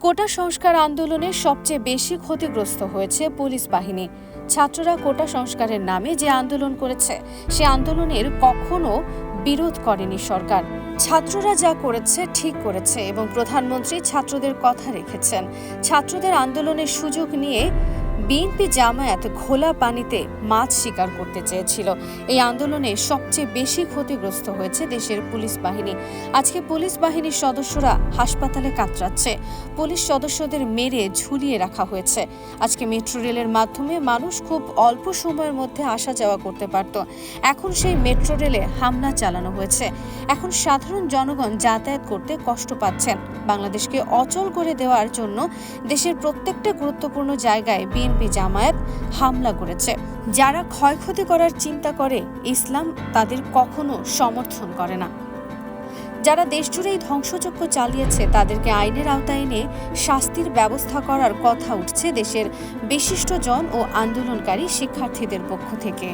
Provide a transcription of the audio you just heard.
কোটা সংস্কার আন্দোলনে সবচেয়ে বেশি ক্ষতিগ্রস্ত হয়েছে পুলিশ বাহিনী। ছাত্ররা কোটা সংস্কারের নামে যে আন্দোলন করেছে, সে আন্দোলনের কখনো বিরোধ করেনি সরকার। ছাত্ররা যা করেছে ঠিক করেছে এবং প্রধানমন্ত্রী ছাত্রদের কথা রেখেছেন। ছাত্রদের আন্দোলনের সুযোগ নিয়ে বিএনপি জামায়াত খোলা পানিতে মাছ শিকার করতে চেয়েছিল। এই আন্দোলনে সবচেয়ে বেশি ক্ষতিগ্রস্ত হয়েছে দেশের পুলিশ বাহিনী। আজকে পুলিশ বাহিনীর সদস্যরা হাসপাতালে কাতরাচ্ছে। পুলিশ সদস্যদের মেরে ঝুলিয়ে রাখা হয়েছে। আজকে মেট্রো রেলের মাধ্যমে মানুষ খুব অল্প সময়ের মধ্যে আসা যাওয়া করতে পারত। এখন সেই মেট্রো রেলে হামলা চালানো হয়েছে। এখন সাধারণ জনগণ যাতায়াত করতে কষ্ট পাচ্ছেন। বাংলাদেশকে অচল করে দেওয়ার জন্য দেশের প্রত্যেকটা গুরুত্বপূর্ণ জায়গায় বিএনপি জামায়াত হামলা করেছে। যারা ক্ষয়ক্ষতি করার চিন্তা করে, ইসলাম তাদের কখনো সমর্থন করে না। যারা দেশজুড়ে এই ধ্বংসযজ্ঞ চালিয়েছে, তাদেরকে আইনের আওতায় এনে শাস্তির ব্যবস্থা করার কথা উঠছে দেশের বিশিষ্টজন ও আন্দোলনকারী শিক্ষার্থীদের পক্ষ থেকে।